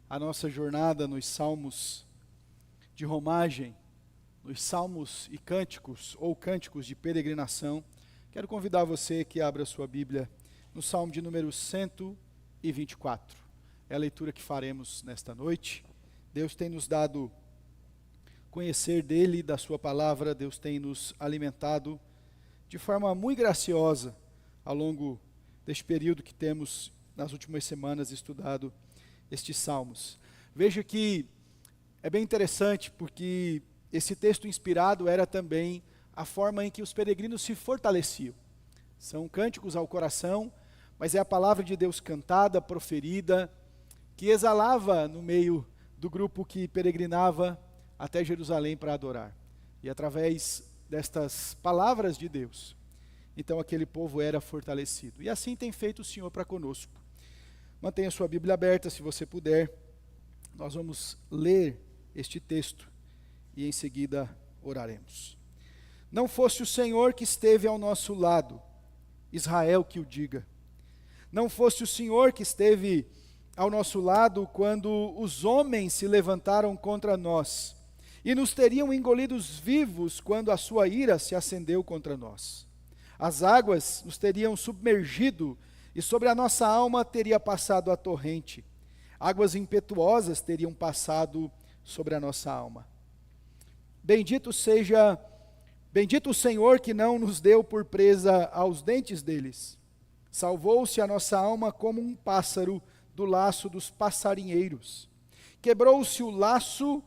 a nossa jornada nos salmos de romagem, nos salmos e cânticos, ou cânticos de peregrinação, quero convidar você que abra a sua Bíblia no salmo de número 124. É a leitura que faremos nesta noite. Deus tem nos dado conhecer dele, da sua palavra. Deus tem nos alimentado de forma muito graciosa ao longo deste período que temos nas últimas semanas estudado estes salmos. Veja que é bem interessante porque esse texto inspirado era também a forma em que os peregrinos se fortaleciam. São cânticos ao coração, mas é a palavra de Deus cantada, proferida, que exalava no meio do grupo que peregrinava até Jerusalém para adorar. E através destas palavras de Deus, então aquele povo era fortalecido. E assim tem feito o Senhor para conosco. Mantenha sua Bíblia aberta, se você puder. Nós vamos ler este texto e em seguida oraremos. Não fosse o Senhor que esteve ao nosso lado, Israel que o diga. Não fosse o Senhor que esteve ao nosso lado quando os homens se levantaram contra nós e nos teriam engolidos vivos quando a sua ira se acendeu contra nós. As águas nos teriam submergido e sobre a nossa alma teria passado a torrente. Águas impetuosas teriam passado sobre a nossa alma. Bendito o Senhor que não nos deu por presa aos dentes deles. Salvou-se a nossa alma como um pássaro do laço dos passarinheiros. Quebrou-se o laço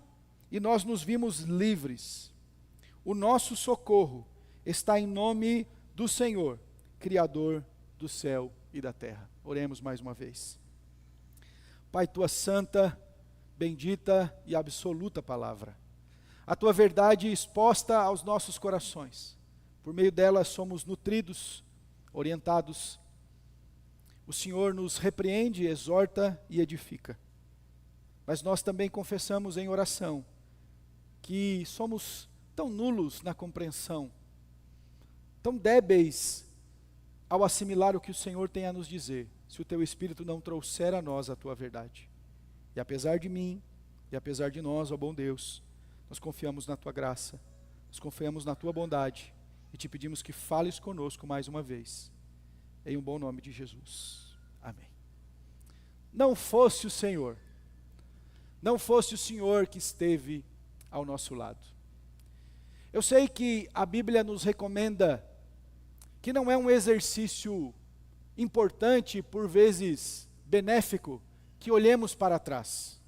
e nós nos vimos livres. O nosso socorro está em nome do Senhor, Criador do céu e da terra. Oremos mais uma vez. Pai, tua santa, bendita e absoluta palavra, a tua verdade exposta aos nossos corações, por meio dela somos nutridos, orientados. O Senhor nos repreende, exorta e edifica. Mas nós também confessamos em oração que somos tão nulos na compreensão, tão débeis ao assimilar o que o Senhor tem a nos dizer, se o teu Espírito não trouxer a nós a tua verdade. E apesar de mim, e apesar de nós, ó bom Deus, nós confiamos na tua graça, nós confiamos na tua bondade, e te pedimos que fales conosco mais uma vez, em um bom nome de Jesus. Amém. Não fosse o Senhor que esteve ao nosso lado. Eu sei que a Bíblia nos recomenda que não é um exercício importante, por vezes benéfico, que olhemos para trás.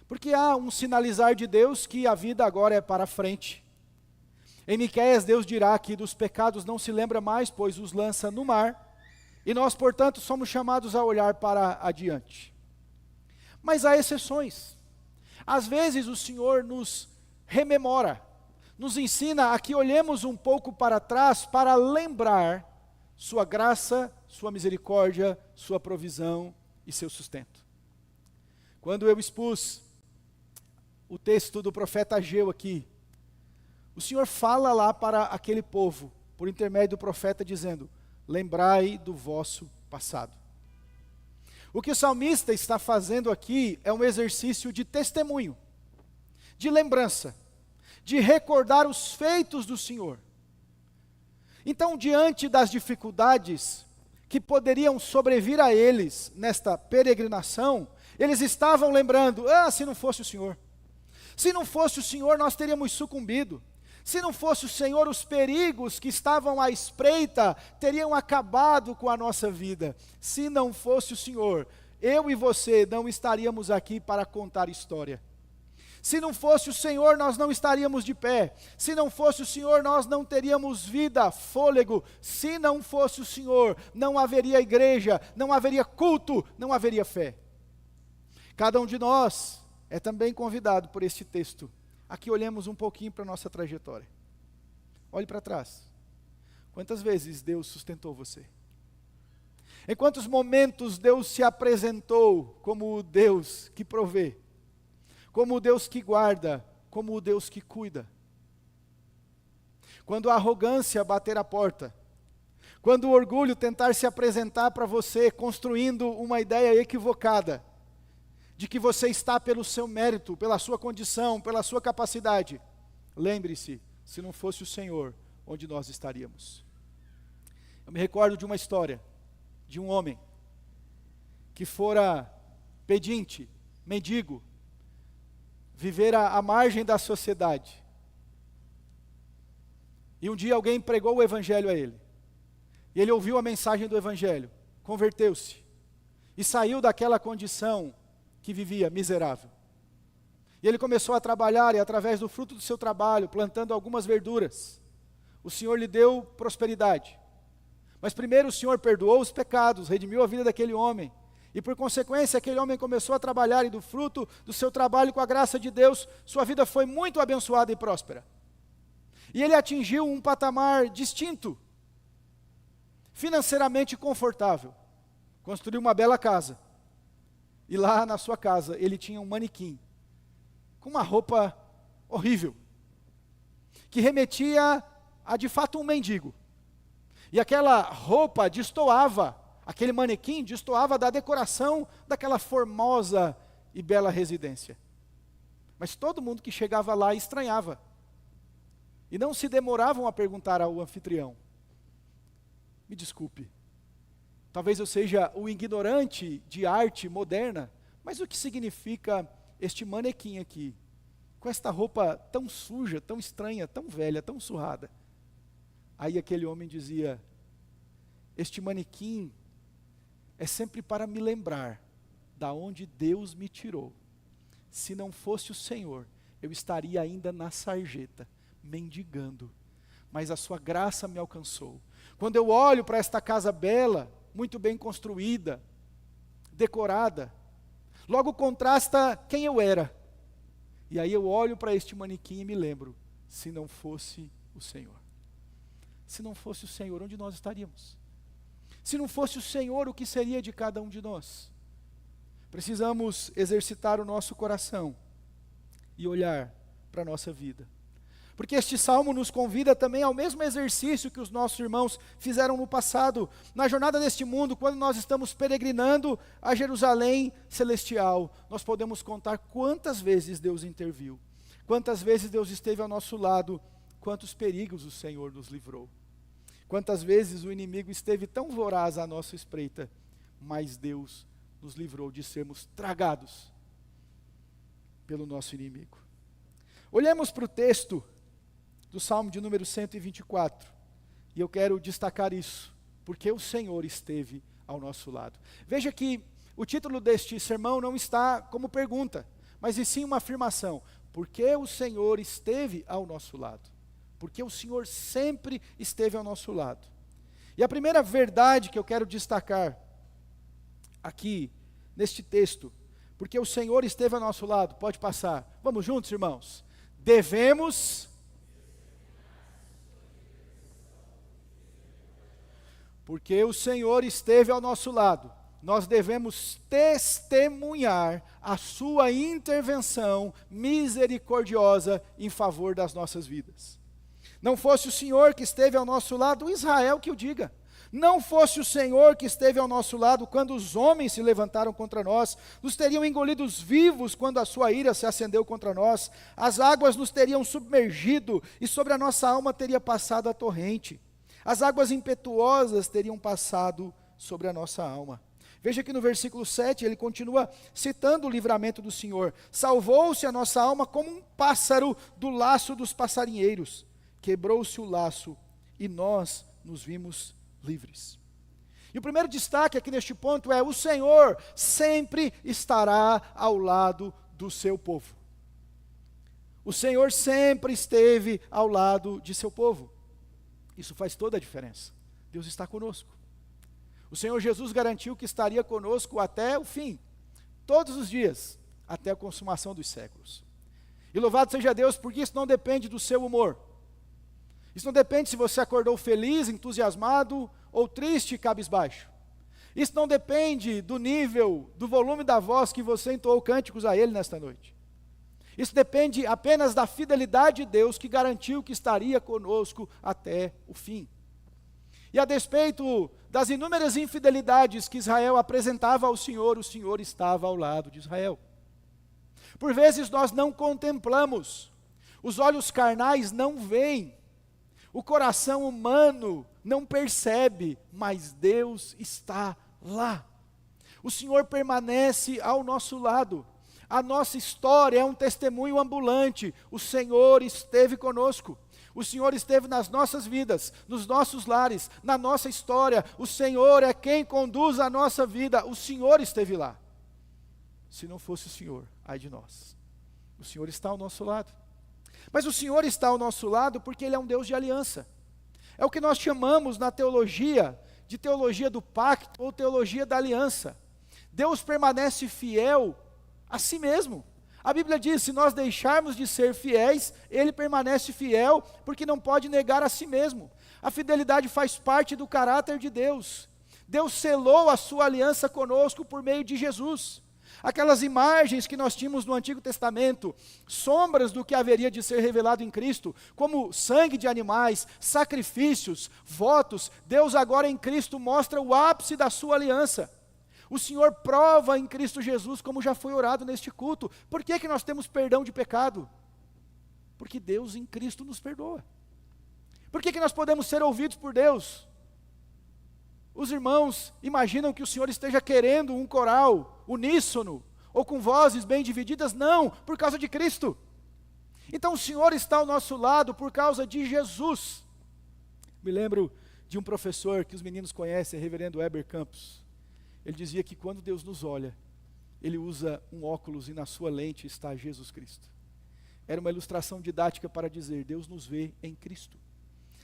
Porque há um sinalizar de Deus que a vida agora é para frente. Em Miqueias, Deus dirá que dos pecados não se lembra mais, pois os lança no mar, e nós, portanto, somos chamados a olhar para adiante. Mas há exceções. Às vezes o Senhor nos rememora, nos ensina a que olhemos um pouco para trás para lembrar sua graça, sua misericórdia, sua provisão e seu sustento. Quando eu expus o texto do profeta Ageu aqui, o Senhor fala lá para aquele povo, por intermédio do profeta, dizendo: lembrai do vosso passado. O que o salmista está fazendo aqui é um exercício de testemunho, de lembrança, de recordar os feitos do Senhor. Então, diante das dificuldades que poderiam sobrevir a eles nesta peregrinação, eles estavam lembrando: se não fosse o Senhor. Se não fosse o Senhor, nós teríamos sucumbido. Se não fosse o Senhor, os perigos que estavam à espreita teriam acabado com a nossa vida. Se não fosse o Senhor, eu e você não estaríamos aqui para contar história. Se não fosse o Senhor, nós não estaríamos de pé. Se não fosse o Senhor, nós não teríamos vida, fôlego. Se não fosse o Senhor, não haveria igreja, não haveria culto, não haveria fé. Cada um de nós é também convidado por este texto. Aqui olhemos um pouquinho para a nossa trajetória. Olhe para trás. Quantas vezes Deus sustentou você? Em quantos momentos Deus se apresentou como o Deus que provê, como o Deus que guarda, como o Deus que cuida? Quando a arrogância bater a porta, quando o orgulho tentar se apresentar para você, construindo uma ideia equivocada, de que você está pelo seu mérito, pela sua condição, pela sua capacidade. Lembre-se, se não fosse o Senhor, onde nós estaríamos? Eu me recordo de uma história, de um homem, que fora pedinte, mendigo, viver à margem da sociedade. E um dia alguém pregou o Evangelho a ele. E ele ouviu a mensagem do Evangelho, converteu-se, e saiu daquela condição que vivia, miserável. E ele começou a trabalhar, e através do fruto do seu trabalho, plantando algumas verduras, o Senhor lhe deu prosperidade. Mas primeiro o Senhor perdoou os pecados, redimiu a vida daquele homem, e por consequência aquele homem começou a trabalhar, e do fruto do seu trabalho, com a graça de Deus, sua vida foi muito abençoada e próspera. E ele atingiu um patamar distinto, financeiramente confortável. Construiu uma bela casa. E lá na sua casa ele tinha um manequim, com uma roupa horrível, que remetia a de fato um mendigo. E aquela roupa destoava, aquele manequim destoava da decoração daquela formosa e bela residência. Mas todo mundo que chegava lá estranhava. E não se demoravam a perguntar ao anfitrião: me desculpe, talvez eu seja o ignorante de arte moderna, mas o que significa este manequim aqui, com esta roupa tão suja, tão estranha, tão velha, tão surrada? Aí aquele homem dizia: este manequim é sempre para me lembrar da onde Deus me tirou. Se não fosse o Senhor, eu estaria ainda na sarjeta, mendigando, mas a sua graça me alcançou. Quando eu olho para esta casa bela, muito bem construída, decorada, logo contrasta quem eu era. E aí eu olho para este manequim e me lembro: se não fosse o Senhor. Se não fosse o Senhor, onde nós estaríamos? Se não fosse o Senhor, o que seria de cada um de nós? Precisamos exercitar o nosso coração e olhar para a nossa vida. Porque este salmo nos convida também ao mesmo exercício que os nossos irmãos fizeram no passado, na jornada deste mundo, quando nós estamos peregrinando a Jerusalém celestial. Nós podemos contar quantas vezes Deus interviu, quantas vezes Deus esteve ao nosso lado, quantos perigos o Senhor nos livrou. Quantas vezes o inimigo esteve tão voraz à nossa espreita, mas Deus nos livrou de sermos tragados pelo nosso inimigo. Olhemos para o texto do Salmo de número 124, e eu quero destacar isso, porque o Senhor esteve ao nosso lado. Veja que o título deste sermão não está como pergunta, mas e sim uma afirmação: porque o Senhor esteve ao nosso lado. Porque o Senhor sempre esteve ao nosso lado. E a primeira verdade que eu quero destacar aqui, neste texto, porque o Senhor esteve ao nosso lado, pode passar. Vamos juntos, irmãos? Devemos... Porque o Senhor esteve ao nosso lado, nós devemos testemunhar a sua intervenção misericordiosa em favor das nossas vidas. Não fosse o Senhor que esteve ao nosso lado, Israel que o diga. Não fosse o Senhor que esteve ao nosso lado quando os homens se levantaram contra nós, nos teriam engolidos vivos quando a sua ira se acendeu contra nós, as águas nos teriam submergido e sobre a nossa alma teria passado a torrente. As águas impetuosas teriam passado sobre a nossa alma. Veja que no versículo 7 ele continua citando o livramento do Senhor. Salvou-se a nossa alma como um pássaro do laço dos passarinheiros. Quebrou-se o laço e nós nos vimos livres. E o primeiro destaque aqui neste ponto é: o Senhor sempre estará ao lado do seu povo. O Senhor sempre esteve ao lado de seu povo. Isso faz toda a diferença. Deus está conosco. O Senhor Jesus garantiu que estaria conosco até o fim, todos os dias, até a consumação dos séculos. E louvado seja Deus, porque isso não depende do seu humor. Isso não depende se você acordou feliz, entusiasmado ou triste e cabisbaixo. Isso não depende do nível, do volume da voz que você entoou cânticos a Ele nesta noite. Isso depende apenas da fidelidade de Deus que garantiu que estaria conosco até o fim. E a despeito das inúmeras infidelidades que Israel apresentava ao Senhor, o Senhor estava ao lado de Israel. Por vezes nós não contemplamos, os olhos carnais não veem, o coração humano não percebe, mas Deus está lá. O Senhor permanece ao nosso lado. A nossa história é um testemunho ambulante. O Senhor esteve conosco. O Senhor esteve nas nossas vidas, nos nossos lares, na nossa história. O Senhor é quem conduz a nossa vida. O Senhor esteve lá. Se não fosse o Senhor, ai de nós. O Senhor está ao nosso lado. Mas o Senhor está ao nosso lado porque Ele é um Deus de aliança. É o que nós chamamos na teologia, de teologia do pacto ou teologia da aliança. Deus permanece fiel a si mesmo. A Bíblia diz, se nós deixarmos de ser fiéis, Ele permanece fiel, porque não pode negar a si mesmo. A fidelidade faz parte do caráter de Deus. Deus selou a sua aliança conosco por meio de Jesus. Aquelas imagens que nós tínhamos no Antigo Testamento, sombras do que haveria de ser revelado em Cristo, como sangue de animais, sacrifícios, votos, Deus agora em Cristo mostra o ápice da sua aliança. O Senhor prova em Cristo Jesus, como já foi orado neste culto. Por que nós temos perdão de pecado? Porque Deus em Cristo nos perdoa. Por que nós podemos ser ouvidos por Deus? Os irmãos imaginam que o Senhor esteja querendo um coral uníssono, ou com vozes bem divididas? Não, por causa de Cristo. Então o Senhor está ao nosso lado por causa de Jesus. Me lembro de um professor que os meninos conhecem, reverendo Heber Campos. Ele dizia que quando Deus nos olha, Ele usa um óculos e na sua lente está Jesus Cristo. Era uma ilustração didática para dizer, Deus nos vê em Cristo.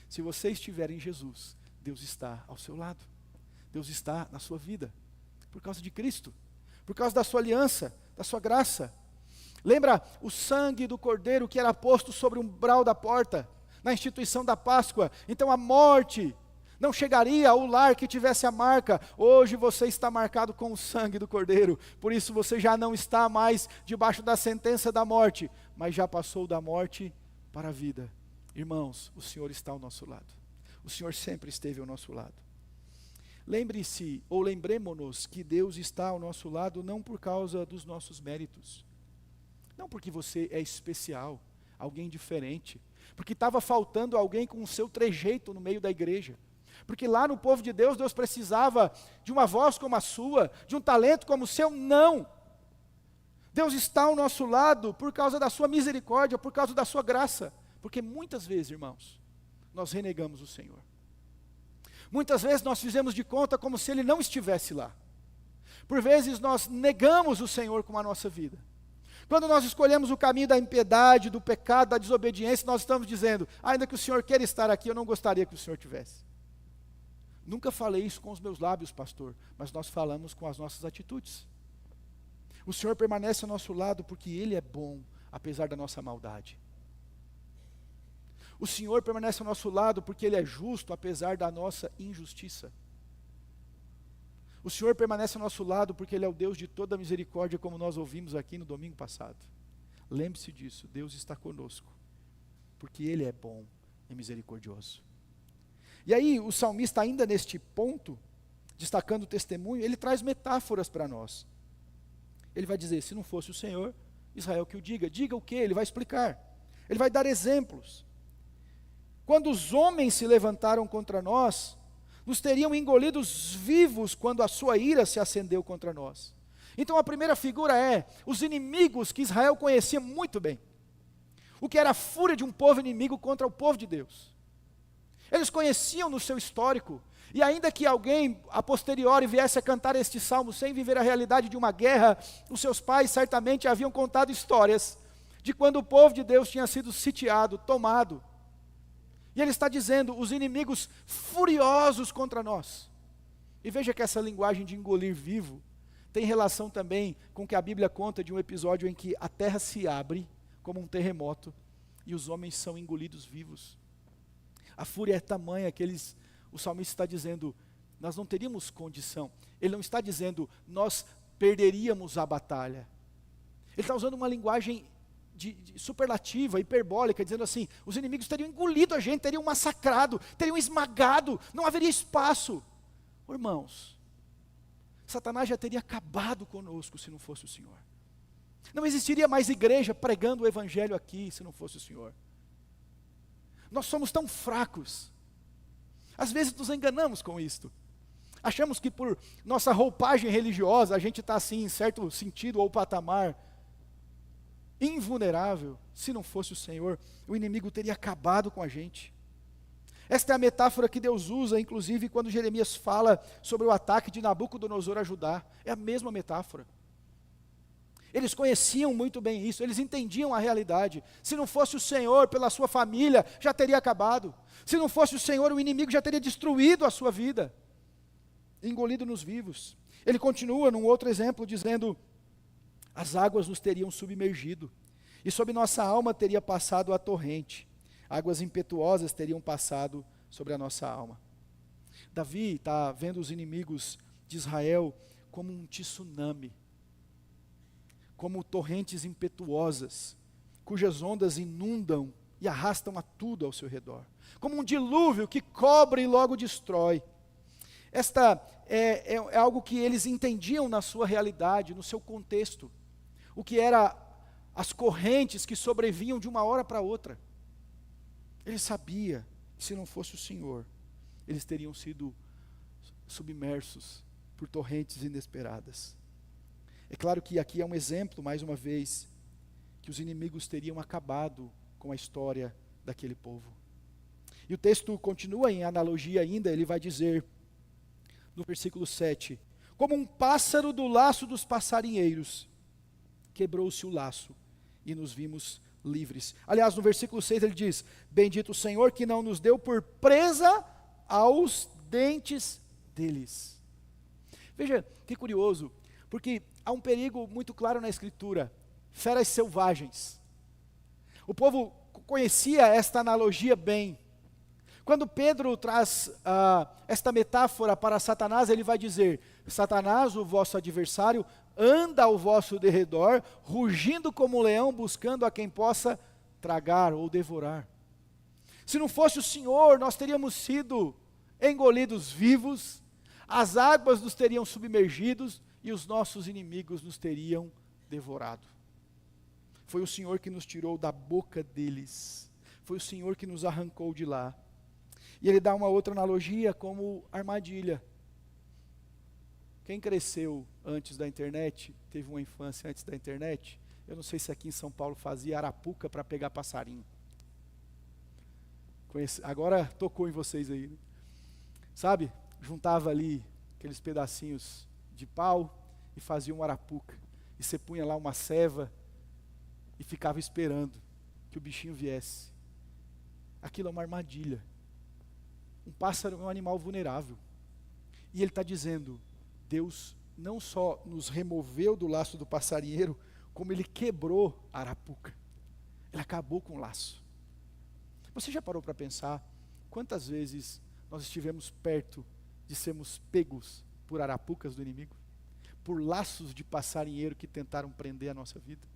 Se você estiver em Jesus, Deus está ao seu lado. Deus está na sua vida, por causa de Cristo, por causa da sua aliança, da sua graça. Lembra o sangue do Cordeiro que era posto sobre o umbral da porta, na instituição da Páscoa? Então a morte não chegaria ao lar que tivesse a marca. Hoje você está marcado com o sangue do Cordeiro, por isso você já não está mais debaixo da sentença da morte, mas já passou da morte para a vida. Irmãos, o Senhor está ao nosso lado. O Senhor sempre esteve ao nosso lado. Lembre-se, ou lembremo-nos que Deus está ao nosso lado não por causa dos nossos méritos, não porque você é especial, alguém diferente, porque estava faltando alguém com o seu trejeito no meio da igreja, porque lá no povo de Deus, Deus precisava de uma voz como a sua, de um talento como o seu. Não! Deus está ao nosso lado por causa da sua misericórdia, por causa da sua graça, porque muitas vezes, irmãos, nós renegamos o Senhor. Muitas vezes nós fizemos de conta como se Ele não estivesse lá. Por vezes nós negamos o Senhor com a nossa vida. Quando nós escolhemos o caminho da impiedade, do pecado, da desobediência, nós estamos dizendo, ainda que o Senhor queira estar aqui, eu não gostaria que o Senhor tivesse. Nunca falei isso com os meus lábios, pastor, mas nós falamos com as nossas atitudes. O Senhor permanece ao nosso lado porque Ele é bom, apesar da nossa maldade. O Senhor permanece ao nosso lado porque Ele é justo, apesar da nossa injustiça. O Senhor permanece ao nosso lado porque Ele é o Deus de toda misericórdia, como nós ouvimos aqui no domingo passado. Lembre-se disso, Deus está conosco, porque Ele é bom e misericordioso. E aí, o salmista, ainda neste ponto, destacando o testemunho, ele traz metáforas para nós. Ele vai dizer, se não fosse o Senhor, Israel que o diga. Diga o quê? Ele vai explicar. Ele vai dar exemplos. Quando os homens se levantaram contra nós, nos teriam engolidos vivos quando a sua ira se acendeu contra nós. Então a primeira figura é os inimigos que Israel conhecia muito bem. O que era a fúria de um povo inimigo contra o povo de Deus. Eles conheciam no seu histórico, e ainda que alguém a posteriori viesse a cantar este salmo sem viver a realidade de uma guerra, os seus pais certamente haviam contado histórias de quando o povo de Deus tinha sido sitiado, tomado. E ele está dizendo, os inimigos furiosos contra nós. E veja que essa linguagem de engolir vivo tem relação também com o que a Bíblia conta de um episódio em que a terra se abre como um terremoto e os homens são engolidos vivos. A fúria é tamanha que o salmista está dizendo, nós não teríamos condição. Ele não está dizendo, nós perderíamos a batalha. Ele está usando uma linguagem superlativa, hiperbólica, dizendo assim, os inimigos teriam engolido a gente, teriam massacrado, teriam esmagado, não haveria espaço. Irmãos, Satanás já teria acabado conosco se não fosse o Senhor. Não existiria mais igreja pregando o evangelho aqui se não fosse o Senhor. Nós somos tão fracos. Às vezes nos enganamos com isto. Achamos que por nossa roupagem religiosa, a gente está assim, em certo sentido ou patamar, invulnerável. Se não fosse o Senhor, o inimigo teria acabado com a gente. Esta é a metáfora que Deus usa, inclusive, quando Jeremias fala sobre o ataque de Nabucodonosor a Judá. É a mesma metáfora. Eles conheciam muito bem isso, eles entendiam a realidade. Se não fosse o Senhor pela sua família, já teria acabado. Se não fosse o Senhor, o inimigo já teria destruído a sua vida, engolido nos vivos. Ele continua num outro exemplo, dizendo: as águas nos teriam submergido, e sobre nossa alma teria passado a torrente. Águas impetuosas teriam passado sobre a nossa alma. Davi está vendo os inimigos de Israel como um tsunami, como torrentes impetuosas, cujas ondas inundam e arrastam a tudo ao seu redor, como um dilúvio que cobre e logo destrói. Esta é algo que eles entendiam na sua realidade, no seu contexto, o que era as correntes que sobrevinham de uma hora para outra. Ele sabia que se não fosse o Senhor, eles teriam sido submersos por torrentes inesperadas. É claro que aqui é um exemplo, mais uma vez, que os inimigos teriam acabado com a história daquele povo. E o texto continua em analogia ainda, ele vai dizer, no versículo 7, como um pássaro do laço dos passarinheiros, quebrou-se o laço e nos vimos livres. Aliás, no versículo 6 ele diz: bendito o Senhor que não nos deu por presa aos dentes deles. Veja que curioso, porque há um perigo muito claro na Escritura: feras selvagens. O povo conhecia esta analogia bem. Quando Pedro traz esta metáfora para Satanás, ele vai dizer: Satanás, o vosso adversário, anda ao vosso derredor, rugindo como um leão, buscando a quem possa tragar ou devorar. Se não fosse o Senhor, nós teríamos sido engolidos vivos, as águas nos teriam submergidos e os nossos inimigos nos teriam devorado. Foi o Senhor que nos tirou da boca deles, foi o Senhor que nos arrancou de lá. E ele dá uma outra analogia como armadilha. Quem cresceu antes da internet, teve uma infância antes da internet, eu não sei se aqui em São Paulo fazia arapuca para pegar passarinho. Agora tocou em vocês aí, né? Sabe, juntava ali aqueles pedacinhos de pau e fazia uma arapuca. E você punha lá uma ceva e ficava esperando que o bichinho viesse. Aquilo é uma armadilha. Um pássaro é um animal vulnerável. E ele está dizendo, Deus não só nos removeu do laço do passarinheiro, como Ele quebrou a arapuca. Ele acabou com o laço. Você já parou para pensar quantas vezes nós estivemos perto de sermos pegos por arapucas do inimigo? Por laços de passarinheiro que tentaram prender a nossa vida?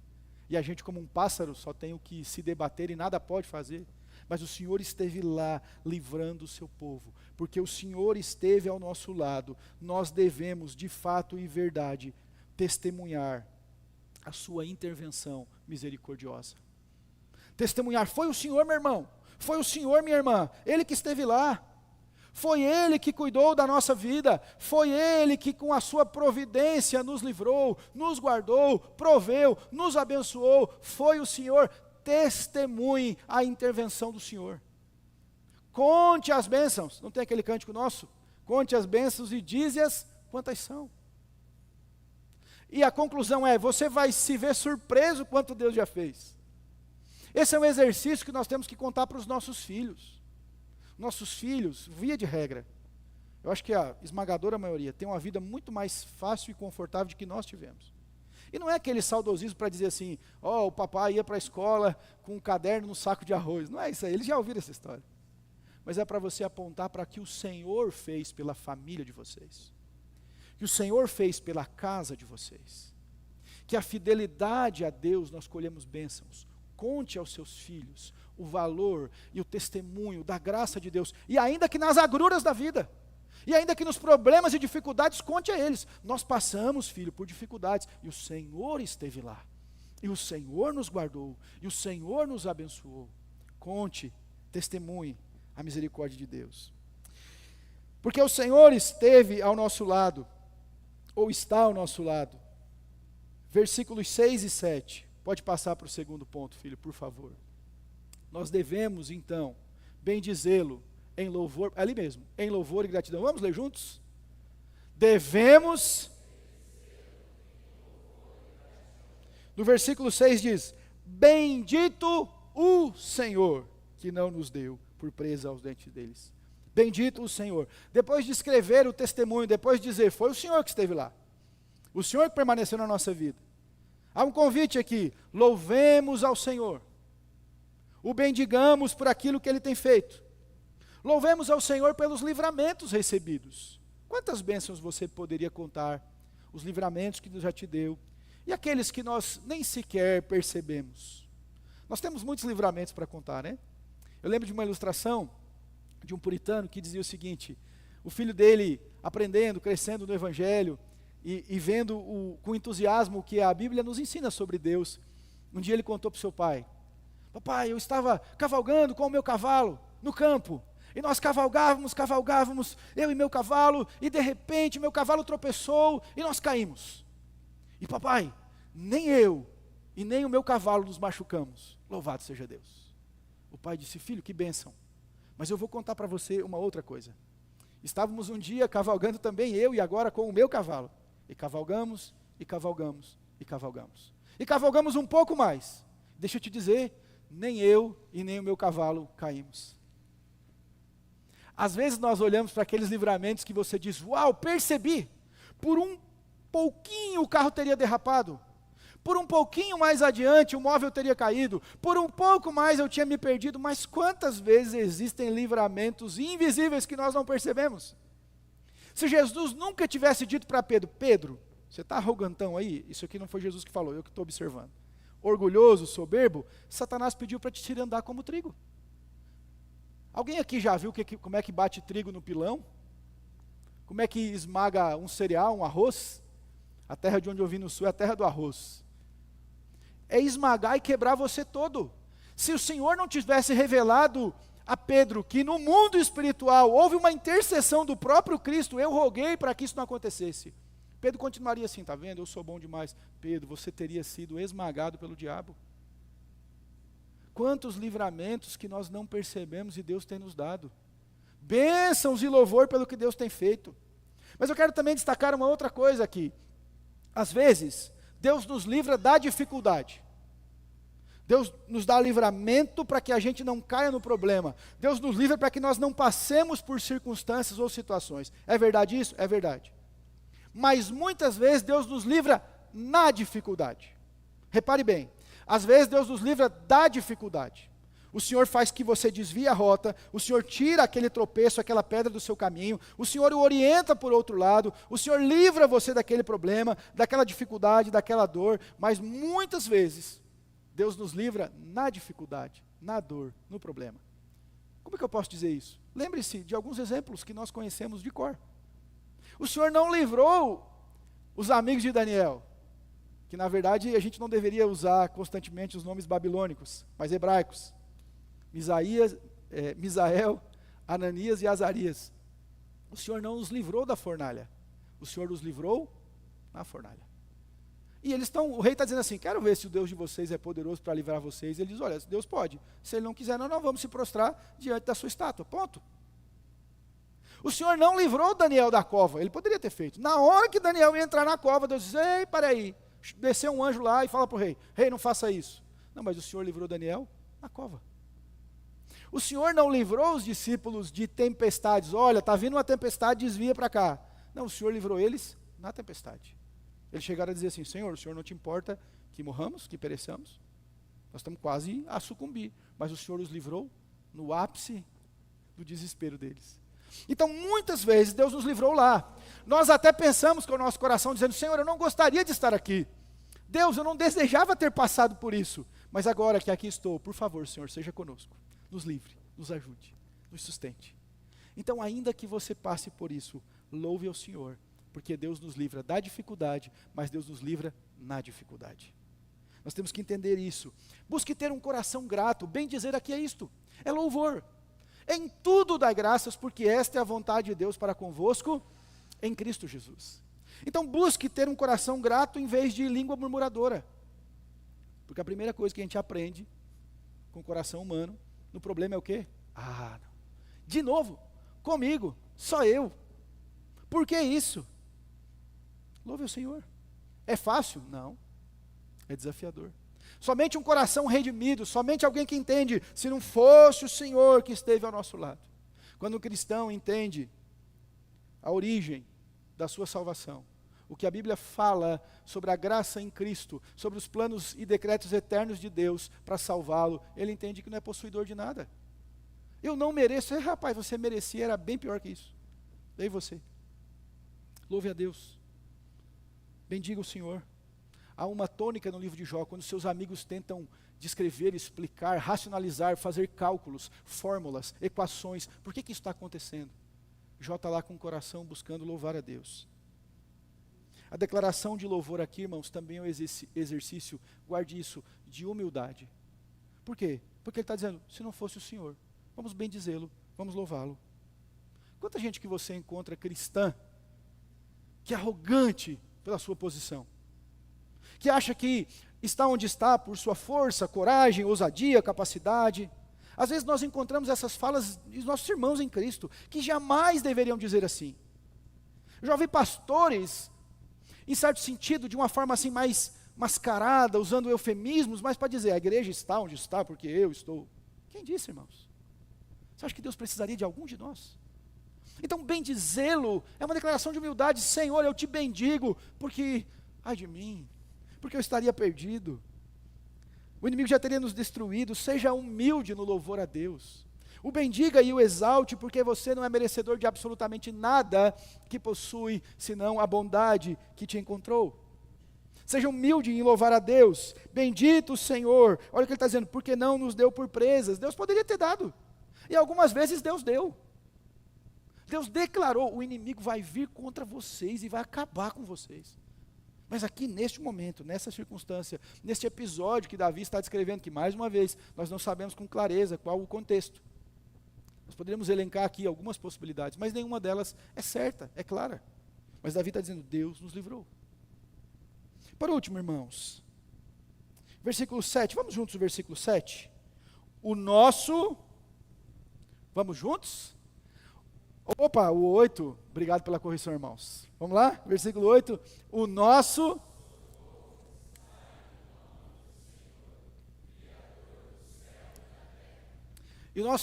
E a gente, como um pássaro, só tem o que se debater e nada pode fazer. Mas o Senhor esteve lá, livrando o seu povo, porque o Senhor esteve ao nosso lado. Nós devemos, de fato e verdade, testemunhar a sua intervenção misericordiosa. Testemunhar, foi o Senhor, meu irmão, foi o Senhor, minha irmã, Ele que esteve lá. Foi Ele que cuidou da nossa vida, foi Ele que com a sua providência nos livrou, nos guardou, proveu, nos abençoou, foi o Senhor. Testemunhe a intervenção do Senhor. Conte as bênçãos, não tem aquele cântico nosso? Conte as bênçãos e dize-as quantas são. E a conclusão é, você vai se ver surpreso quanto Deus já fez. Esse é um exercício que nós temos que contar para os nossos filhos. Nossos filhos, via de regra, eu acho que a esmagadora maioria tem uma vida muito mais fácil e confortável do que nós tivemos. E não é aquele saudosismo para dizer assim, o papai ia para a escola com um caderno no saco de arroz. Não é isso aí, eles já ouviram essa história. Mas é para você apontar para o que o Senhor fez pela família de vocês. Que o Senhor fez pela casa de vocês. que a fidelidade a Deus nós colhemos bênçãos. Conte aos seus filhos o valor e o testemunho da graça de Deus, e ainda que nas agruras da vida, e ainda que nos problemas e dificuldades, conte a eles, nós passamos, filho, por dificuldades, e o Senhor esteve lá, e o Senhor nos guardou, e o Senhor nos abençoou. Conte, testemunhe a misericórdia de Deus, porque o Senhor esteve ao nosso lado, ou está ao nosso lado. Versículos 6 e 7, pode passar para o segundo ponto, filho, por favor. Nós devemos, então, bendizê-lo em louvor, ali mesmo, em louvor e gratidão. Vamos ler juntos? Devemos, no versículo 6 diz, bendito o Senhor, que não nos deu por presa aos dentes deles. Bendito o Senhor. Depois de escrever o testemunho, depois de dizer, foi o Senhor que esteve lá, o Senhor que permaneceu na nossa vida. Há um convite aqui, louvemos ao Senhor, o bendigamos por aquilo que Ele tem feito, louvemos ao Senhor pelos livramentos recebidos. Quantas bênçãos você poderia contar, os livramentos que Deus já te deu, e aqueles que nós nem sequer percebemos. Nós temos muitos livramentos para contar, né? Eu lembro de uma ilustração de um puritano que dizia o seguinte, o filho dele aprendendo, crescendo no Evangelho, e vendo com entusiasmo o que a Bíblia nos ensina sobre Deus. Um dia ele contou para o seu pai, papai, eu estava cavalgando com o meu cavalo no campo, e nós cavalgávamos, eu e meu cavalo, e de repente meu cavalo tropeçou, e nós caímos. E papai, nem eu, e nem o meu cavalo nos machucamos, louvado seja Deus. O pai disse, filho, que bênção, mas eu vou contar para você uma outra coisa. Estávamos um dia cavalgando também, eu e agora com o meu cavalo, e cavalgamos, e cavalgamos, e cavalgamos. E cavalgamos um pouco mais. Deixa eu te dizer, nem eu e nem o meu cavalo caímos. Às vezes nós olhamos para aqueles livramentos que você diz, uau, percebi, por um pouquinho o carro teria derrapado, por um pouquinho mais adiante o móvel teria caído, por um pouco mais eu tinha me perdido, mas quantas vezes existem livramentos invisíveis que nós não percebemos? Se Jesus nunca tivesse dito para Pedro, Pedro, você está arrogantão aí? Isso aqui não foi Jesus que falou, eu que estou observando. Orgulhoso, soberbo, Satanás pediu para te tirar andar como trigo. Alguém aqui já viu como é que bate trigo no pilão? Como é que esmaga um cereal, um arroz? A terra de onde eu vim no sul é a terra do arroz. É esmagar e quebrar você todo. Se o Senhor não tivesse revelado a Pedro que no mundo espiritual houve uma intercessão do próprio Cristo, eu roguei para que isso não acontecesse. Pedro continuaria assim, está vendo? Eu sou bom demais. Pedro, você teria sido esmagado pelo diabo. Quantos livramentos que nós não percebemos e Deus tem nos dado. Bênçãos e louvor pelo que Deus tem feito. Mas eu quero também destacar uma outra coisa aqui. Às vezes, Deus nos livra da dificuldade. Deus nos dá livramento para que a gente não caia no problema. Deus nos livra para que nós não passemos por circunstâncias ou situações. É verdade isso? É verdade. Mas muitas vezes Deus nos livra na dificuldade. Repare bem, às vezes Deus nos livra da dificuldade. O Senhor faz que você desvie a rota, o Senhor tira aquele tropeço, aquela pedra do seu caminho, o Senhor o orienta por outro lado, o Senhor livra você daquele problema, daquela dificuldade, daquela dor, mas muitas vezes Deus nos livra na dificuldade, na dor, no problema. Como é que eu posso dizer isso? Lembre-se de alguns exemplos que nós conhecemos de cor. O Senhor não livrou os amigos de Daniel, que na verdade a gente não deveria usar constantemente os nomes babilônicos, mas hebraicos. Misael, Ananias e Azarias. O Senhor não os livrou da fornalha, o Senhor os livrou na fornalha. E eles estão, o rei está dizendo assim, quero ver se o Deus de vocês é poderoso para livrar vocês. Ele diz, olha, Deus pode. Se Ele não quiser, nós não vamos se prostrar diante da sua estátua, ponto. O Senhor não livrou Daniel da cova, Ele poderia ter feito. Na hora que Daniel ia entrar na cova, Deus diz, ei, peraí, desceu um anjo lá e fala para o rei, não faça isso. Não, mas o Senhor livrou Daniel na cova. O Senhor não livrou os discípulos de tempestades, olha, está vindo uma tempestade, desvia para cá. Não, o Senhor livrou eles na tempestade. Eles chegaram a dizer assim, Senhor, o Senhor não te importa que morramos, que pereçamos? Nós estamos quase a sucumbir, mas o Senhor os livrou no ápice do desespero deles. Então, muitas vezes, Deus nos livrou lá. Nós até pensamos com o nosso coração, dizendo, Senhor, eu não gostaria de estar aqui. Deus, eu não desejava ter passado por isso, mas agora que aqui estou, por favor, Senhor, seja conosco, nos livre, nos ajude, nos sustente. Então, ainda que você passe por isso, louve ao Senhor, porque Deus nos livra da dificuldade, mas Deus nos livra na dificuldade. Nós temos que entender isso. Busque ter um coração grato. Bem dizer aqui é isto, é louvor. Em tudo dai graças, porque esta é a vontade de Deus para convosco, em Cristo Jesus. Então busque ter um coração grato em vez de língua murmuradora. Porque a primeira coisa que a gente aprende com o coração humano, no problema é o quê? Não. De novo, comigo, só eu. Por que isso? Louve o Senhor. É fácil? Não. É desafiador. Somente um coração redimido, somente alguém que entende, se não fosse o Senhor que esteve ao nosso lado. Quando o cristão entende a origem da sua salvação, o que a Bíblia fala sobre a graça em Cristo, sobre os planos e decretos eternos de Deus para salvá-lo, ele entende que não é possuidor de nada. Eu não mereço. Rapaz, você merecia, era bem pior que isso. Daí você. Louve a Deus. Bendiga o Senhor. Há uma tônica no livro de Jó, quando seus amigos tentam descrever, explicar, racionalizar, fazer cálculos, fórmulas, equações. Por que isso está acontecendo? Jó está lá com o coração buscando louvar a Deus. A declaração de louvor aqui, irmãos, também é um exercício, guarde isso, de humildade. Por quê? Porque ele está dizendo, se não fosse o Senhor, vamos bendizê-lo, vamos louvá-lo. Quanta gente que você encontra cristã, que é arrogante pela sua posição, que acha que está onde está por sua força, coragem, ousadia, capacidade. Às vezes nós encontramos essas falas dos nossos irmãos em Cristo, que jamais deveriam dizer assim. Eu já ouvi pastores, em certo sentido, de uma forma assim mais mascarada, usando eufemismos, mas para dizer, a igreja está onde está, porque eu estou. Quem disse, irmãos? Você acha que Deus precisaria de algum de nós? Então, bendizê-lo é uma declaração de humildade. Senhor, eu te bendigo, porque, ai de mim, porque eu estaria perdido. O inimigo já teria nos destruído. Seja humilde no louvor a Deus. O bendiga e o exalte, porque você não é merecedor de absolutamente nada que possui, senão a bondade que te encontrou. Seja humilde em louvar a Deus. Bendito o Senhor. Olha o que ele está dizendo, porque não nos deu por presas. Deus poderia ter dado. E algumas vezes Deus deu. Deus declarou, o inimigo vai vir contra vocês e vai acabar com vocês. Mas aqui neste momento, nessa circunstância, neste episódio que Davi está descrevendo, que mais uma vez, nós não sabemos com clareza qual o contexto. Nós poderíamos elencar aqui algumas possibilidades, mas nenhuma delas é certa, é clara. Mas Davi está dizendo, Deus nos livrou. Por último, irmãos, versículo 7, vamos juntos o versículo 7. Vamos juntos? Opa, o 8, obrigado pela correção, irmãos. Vamos lá? Versículo 8. E o nosso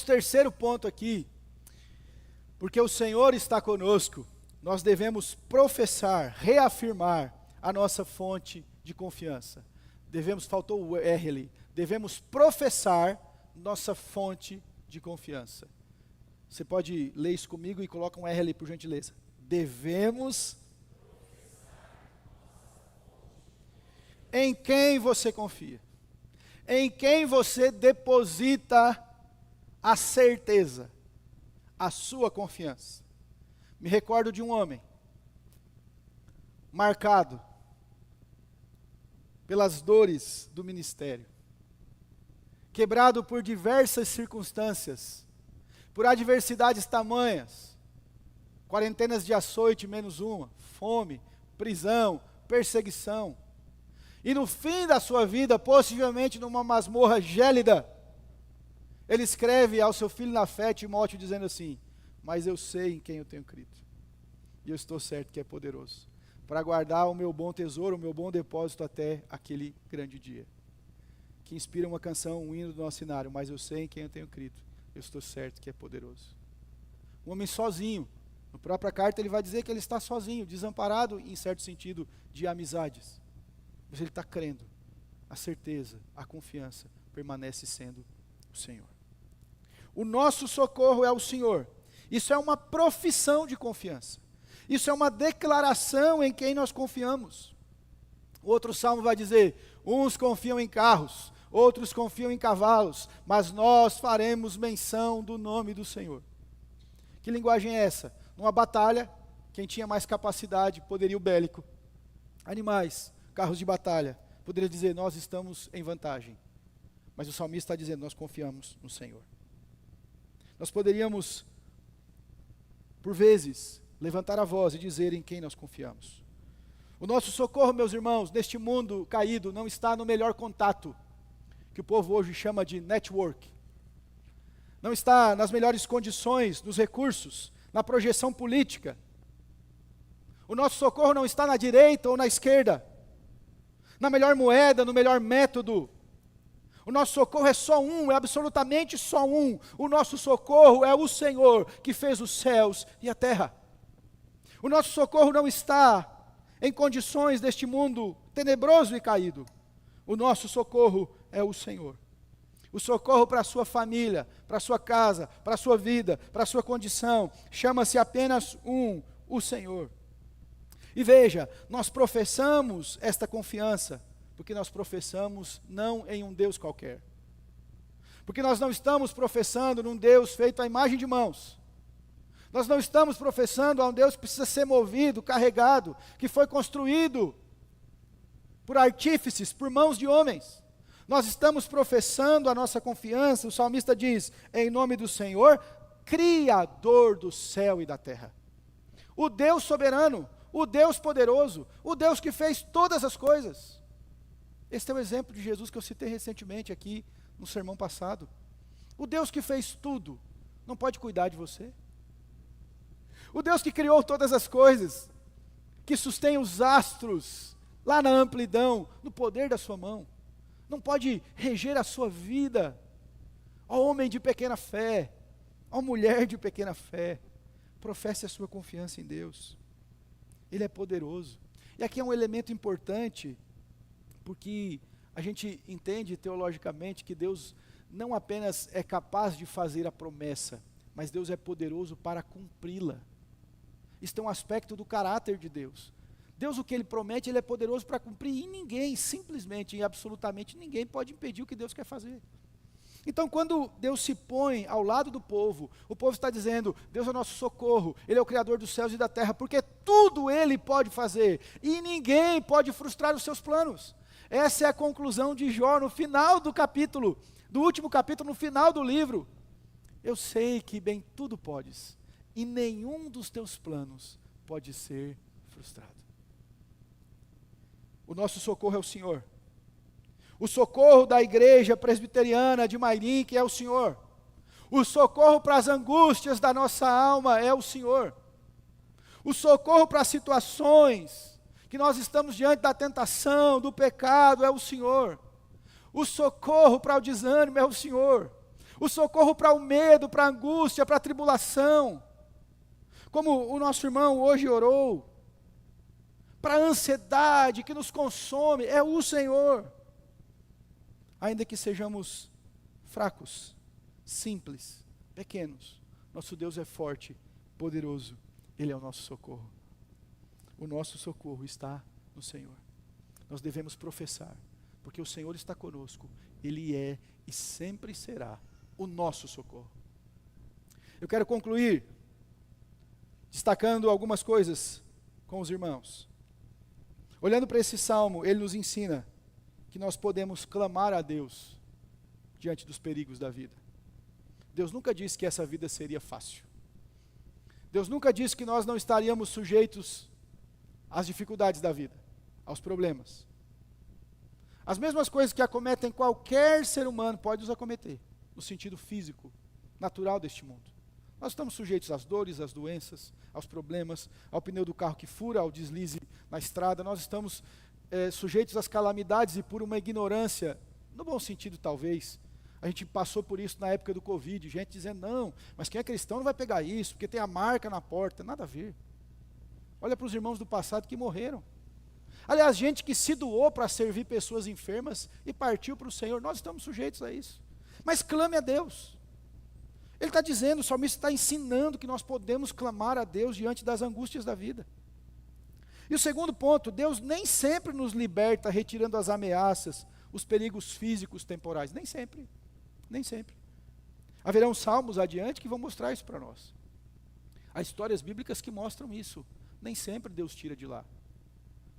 terceiro ponto aqui, porque o Senhor está conosco, nós devemos professar, reafirmar a nossa fonte de confiança. Faltou o R ali, devemos professar nossa fonte de confiança. Você pode ler isso comigo e coloca um R ali, por gentileza. Devemos. Em quem você confia? Em quem você deposita a certeza, a sua confiança? Me recordo de um homem, marcado pelas dores do ministério, quebrado por diversas circunstâncias, por adversidades tamanhas, quarentenas de açoite menos uma, fome, prisão, perseguição, e no fim da sua vida, possivelmente numa masmorra gélida, ele escreve ao seu filho na fé, Timóteo, dizendo assim, mas eu sei em quem eu tenho crido, e eu estou certo que é poderoso, para guardar o meu bom tesouro, o meu bom depósito até aquele grande dia, que inspira uma canção, um hino do nosso cenário, mas eu sei em quem eu tenho crido, eu estou certo que é poderoso. Um homem sozinho, na própria carta ele vai dizer que ele está sozinho, desamparado em certo sentido de amizades. Mas ele está crendo, a certeza, a confiança permanece sendo o Senhor. O nosso socorro é o Senhor. Isso é uma profissão de confiança. Isso é uma declaração em quem nós confiamos. O outro salmo vai dizer: uns confiam em carros, outros confiam em cavalos, mas nós faremos menção do nome do Senhor. Que linguagem é essa? Numa batalha, quem tinha mais capacidade, poderio bélico, animais, carros de batalha, poderia dizer: nós estamos em vantagem. Mas o salmista está dizendo: nós confiamos no Senhor. Nós poderíamos, por vezes, levantar a voz e dizer em quem nós confiamos. O nosso socorro, meus irmãos, neste mundo caído, não está no melhor contato, que o povo hoje chama de network. Não está nas melhores condições, nos recursos, na projeção política. O nosso socorro não está na direita ou na esquerda, na melhor moeda, no melhor método. O nosso socorro é só um, é absolutamente só um. O nosso socorro é o Senhor que fez os céus e a terra. O nosso socorro não está em condições deste mundo tenebroso e caído. O nosso socorro é o Senhor. O socorro para a sua família, para a sua casa, para a sua vida, para a sua condição, chama-se apenas um, o Senhor. E veja, nós professamos esta confiança, porque nós professamos não em um Deus qualquer. Porque nós não estamos professando num Deus feito à imagem de mãos. Nós não estamos professando a um Deus que precisa ser movido, carregado, que foi construído por artífices, por mãos de homens. Nós estamos professando a nossa confiança, o salmista diz, em nome do Senhor, Criador do céu e da terra. O Deus soberano, o Deus poderoso, o Deus que fez todas as coisas. Este é o exemplo de Jesus que eu citei recentemente aqui no sermão passado. O Deus que fez tudo, não pode cuidar de você? O Deus que criou todas as coisas, que sustém os astros, lá na amplidão, no poder da sua mão, não pode reger a sua vida? Ó homem de pequena fé, ó mulher de pequena fé, professe a sua confiança em Deus. Ele é poderoso. E aqui é um elemento importante, porque a gente entende teologicamente que Deus não apenas é capaz de fazer a promessa, mas Deus é poderoso para cumpri-la. Isso é um aspecto do caráter de Deus. Deus, o que Ele promete, Ele é poderoso para cumprir, e ninguém, simplesmente e absolutamente ninguém pode impedir o que Deus quer fazer. Então, quando Deus se põe ao lado do povo, o povo está dizendo: Deus é o nosso socorro, Ele é o Criador dos céus e da terra, porque tudo Ele pode fazer, e ninguém pode frustrar os seus planos. Essa é a conclusão de Jó no final do capítulo, do último capítulo, no final do livro. Eu sei que bem tudo podes, e nenhum dos teus planos pode ser frustrado. O nosso socorro é o Senhor. O socorro da igreja presbiteriana de Mairim, que é o Senhor. O socorro para as angústias da nossa alma é o Senhor. O socorro para as situações que nós estamos diante da tentação, do pecado, é o Senhor. O socorro para o desânimo é o Senhor. O socorro para o medo, para a angústia, para a tribulação. Como o nosso irmão hoje orou, para a ansiedade que nos consome, é o Senhor. Ainda que sejamos fracos, simples, pequenos, nosso Deus é forte, poderoso, Ele é o nosso socorro. O nosso socorro está no Senhor. Nós devemos professar, porque o Senhor está conosco, Ele é e sempre será o nosso socorro. Eu quero concluir destacando algumas coisas com os irmãos. Olhando para esse salmo, ele nos ensina que nós podemos clamar a Deus diante dos perigos da vida. Deus nunca disse que essa vida seria fácil. Deus nunca disse que nós não estaríamos sujeitos às dificuldades da vida, aos problemas. As mesmas coisas que acometem qualquer ser humano pode nos acometer, no sentido físico, natural deste mundo. Nós estamos sujeitos às dores, às doenças, aos problemas, ao pneu do carro que fura, ao deslize na estrada. Nós estamos sujeitos às calamidades, e por uma ignorância, no bom sentido talvez, a gente passou por isso na época do Covid, gente dizendo: não, mas quem é cristão não vai pegar isso, porque tem a marca na porta. Nada a ver. Olha para os irmãos do passado que morreram. Aliás, gente que se doou para servir pessoas enfermas e partiu para o Senhor. Nós estamos sujeitos a isso. Mas clame a Deus. Ele está dizendo, o salmista está ensinando que nós podemos clamar a Deus diante das angústias da vida. E o segundo ponto, Deus nem sempre nos liberta retirando as ameaças, os perigos físicos temporais. Nem sempre. Nem sempre. Haverão salmos adiante que vão mostrar isso para nós. Há histórias bíblicas que mostram isso. Nem sempre Deus tira de lá.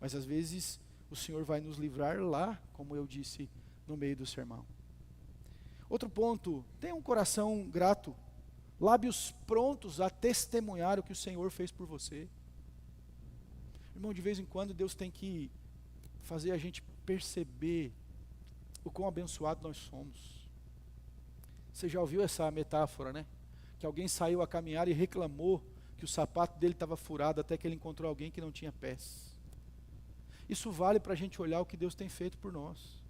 Mas às vezes o Senhor vai nos livrar lá, como eu disse no meio do sermão. Outro ponto, tenha um coração grato, lábios prontos a testemunhar o que o Senhor fez por você. Irmão, de vez em quando Deus tem que fazer a gente perceber o quão abençoado nós somos. Você já ouviu essa metáfora, né? Que alguém saiu a caminhar e reclamou que o sapato dele estava furado até que ele encontrou alguém que não tinha pés. Isso vale para a gente olhar o que Deus tem feito por nós.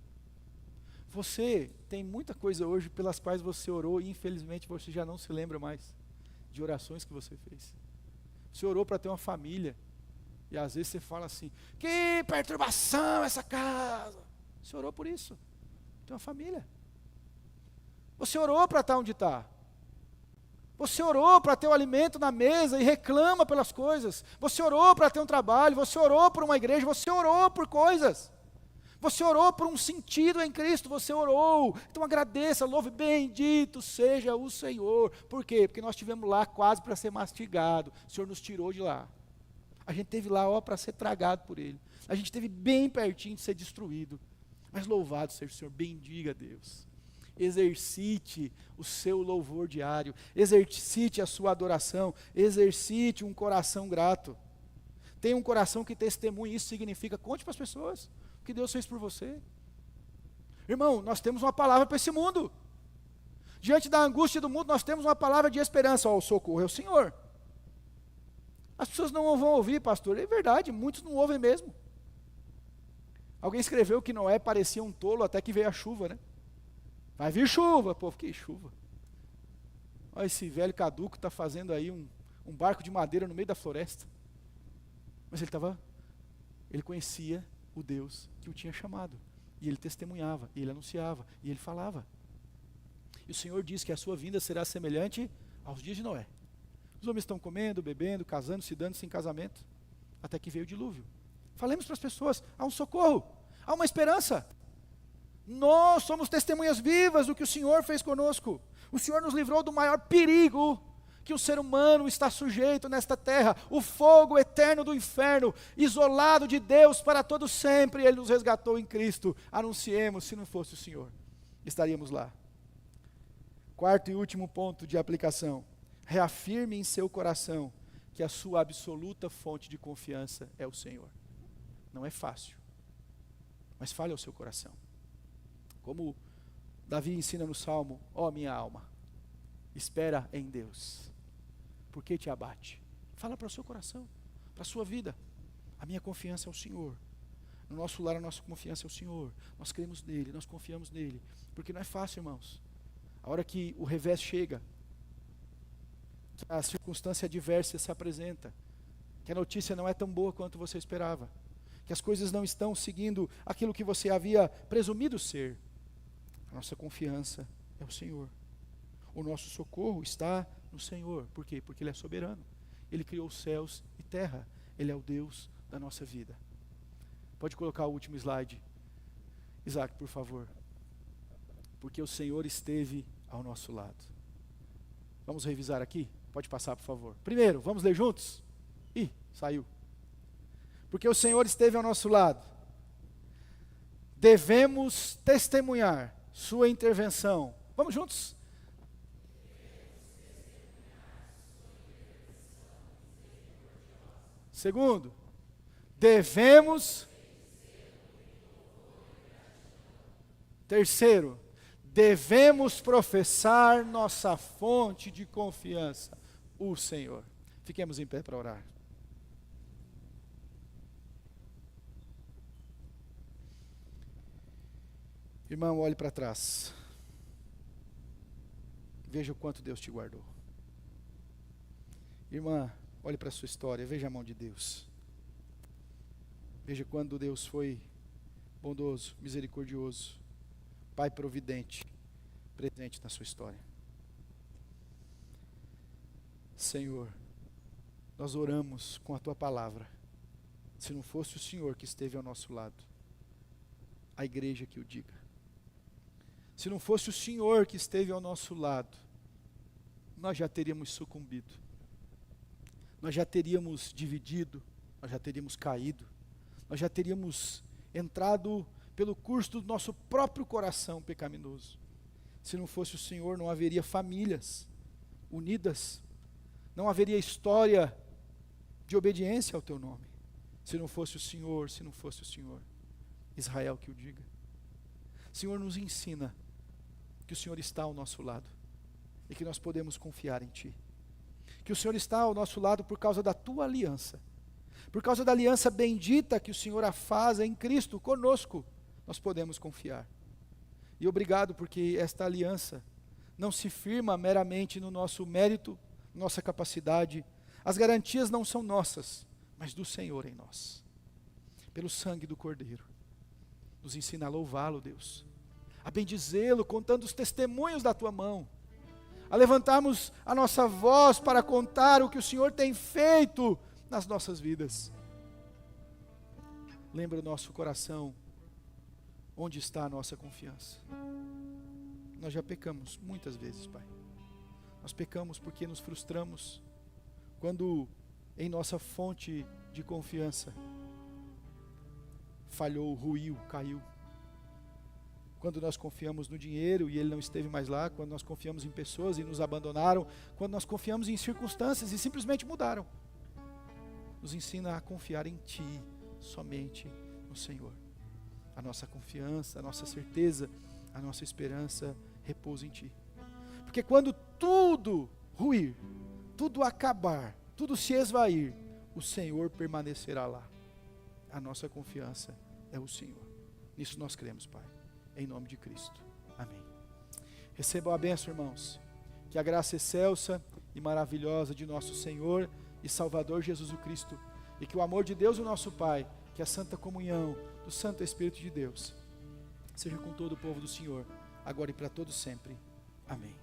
Você tem muita coisa hoje pelas quais você orou e infelizmente você já não se lembra mais de orações que você fez. Você orou para ter uma família e às vezes você fala assim, que perturbação essa casa. Você orou por isso, ter uma família. Você orou para estar onde está. Você orou para ter o alimento na mesa e reclama pelas coisas. Você orou para ter um trabalho, você orou por uma igreja, você orou por coisas. Você orou por um sentido em Cristo, você orou. Então agradeça, louve, bendito seja o Senhor. Por quê? Porque nós estivemos lá quase para ser mastigado. O Senhor nos tirou de lá. A gente esteve lá para ser tragado por Ele. A gente esteve bem pertinho de ser destruído. Mas louvado seja o Senhor, bendiga a Deus. Exercite o seu louvor diário, exercite a sua adoração, exercite um coração grato. Tenha um coração que testemunhe, isso significa, conte para as pessoas o que Deus fez por você. Irmão, nós temos uma palavra para esse mundo. Diante da angústia do mundo, nós temos uma palavra de esperança. Ó, o socorro é o Senhor. As pessoas não vão ouvir, pastor. É verdade, muitos não ouvem mesmo. Alguém escreveu que Noé parecia um tolo até que veio a chuva, né? Vai vir chuva, povo, que chuva. Olha esse velho caduco está fazendo aí um barco de madeira no meio da floresta. Mas ele conhecia o Deus que o tinha chamado. E ele testemunhava, e ele anunciava, e ele falava. E o Senhor diz que a sua vinda será semelhante aos dias de Noé. Os homens estão comendo, bebendo, casando, se dando-se em casamento, até que veio o dilúvio. Falemos para as pessoas, há um socorro, há uma esperança. Nós somos testemunhas vivas do que o Senhor fez conosco. O Senhor nos livrou do maior perigo que o ser humano está sujeito nesta terra, o fogo eterno do inferno, isolado de Deus para todo sempre. Ele nos resgatou em Cristo. Anunciemos, se não fosse o Senhor, estaríamos lá. Quarto e último ponto de aplicação. Reafirme em seu coração que a sua absoluta fonte de confiança é o Senhor. Não é fácil, mas fale ao seu coração. Como Davi ensina no Salmo, ó minha alma, espera em Deus. Por que te abate? Fala para o seu coração, para a sua vida. A minha confiança é o Senhor. No nosso lar, a nossa confiança é o Senhor. Nós cremos nele, nós confiamos nele. Porque não é fácil, irmãos. A hora que o revés chega, que a circunstância adversa se apresenta, que a notícia não é tão boa quanto você esperava, que as coisas não estão seguindo aquilo que você havia presumido ser, a nossa confiança é o Senhor. O nosso socorro está no Senhor. Por quê? Porque Ele é soberano. Ele criou os céus e terra. Ele é o Deus da nossa vida. Pode colocar o último slide, Isaac, por favor. Porque o Senhor esteve ao nosso lado. Vamos revisar aqui? Pode passar, por favor. Primeiro, vamos ler juntos? Ih, saiu. Porque o Senhor esteve ao nosso lado. Devemos testemunhar sua intervenção. Vamos juntos? Segundo, devemos. Terceiro, devemos professar nossa fonte de confiança, o Senhor. Fiquemos em pé para orar. Irmão, olhe para trás. Veja o quanto Deus te guardou. Irmã, olhe para a sua história, veja a mão de Deus. Veja quando Deus foi bondoso, misericordioso, Pai providente, presente na sua história. Senhor, nós oramos com a Tua palavra, Se não fosse o Senhor que esteve ao nosso lado, a igreja que o diga. Se não fosse o Senhor que esteve ao nosso lado, nós já teríamos sucumbido. Nós já teríamos dividido, nós já teríamos caído, nós já teríamos entrado pelo curso do nosso próprio coração pecaminoso. Se não fosse o Senhor, não haveria famílias unidas, não haveria história de obediência ao teu nome. Se não fosse o Senhor, se não fosse o Senhor, Israel que o diga. Senhor, nos ensina que o Senhor está ao nosso lado e que nós podemos confiar em Ti. Que o Senhor está ao nosso lado por causa da Tua aliança, por causa da aliança bendita que o Senhor a faz em Cristo conosco, nós podemos confiar. E obrigado porque esta aliança não se firma meramente no nosso mérito, nossa capacidade. As garantias não são nossas, mas do Senhor em nós. Pelo sangue do Cordeiro. Nos ensina a louvá-lo, Deus. A bendizê-lo, contando os testemunhos da Tua mão. A levantarmos a nossa voz para contar o que o Senhor tem feito nas nossas vidas. Lembra o nosso coração, onde está a nossa confiança. Nós já pecamos muitas vezes, Pai. Nós pecamos porque nos frustramos quando em nossa fonte de confiança falhou, ruiu, caiu. Quando nós confiamos no dinheiro e ele não esteve mais lá, quando nós confiamos em pessoas e nos abandonaram, quando nós confiamos em circunstâncias e simplesmente mudaram. Nos ensina a confiar em Ti, somente no Senhor. A nossa confiança, a nossa certeza, a nossa esperança repousa em Ti. Porque quando tudo ruir, tudo acabar, tudo se esvair, o Senhor permanecerá lá. A nossa confiança é o Senhor. Nisso nós cremos, Pai. Em nome de Cristo. Amém. Recebam a bênção, irmãos. Que a graça excelsa e maravilhosa de nosso Senhor e Salvador Jesus o Cristo, e que o amor de Deus, o nosso Pai, que a santa comunhão do Santo Espírito de Deus, seja com todo o povo do Senhor, agora e para todos sempre. Amém.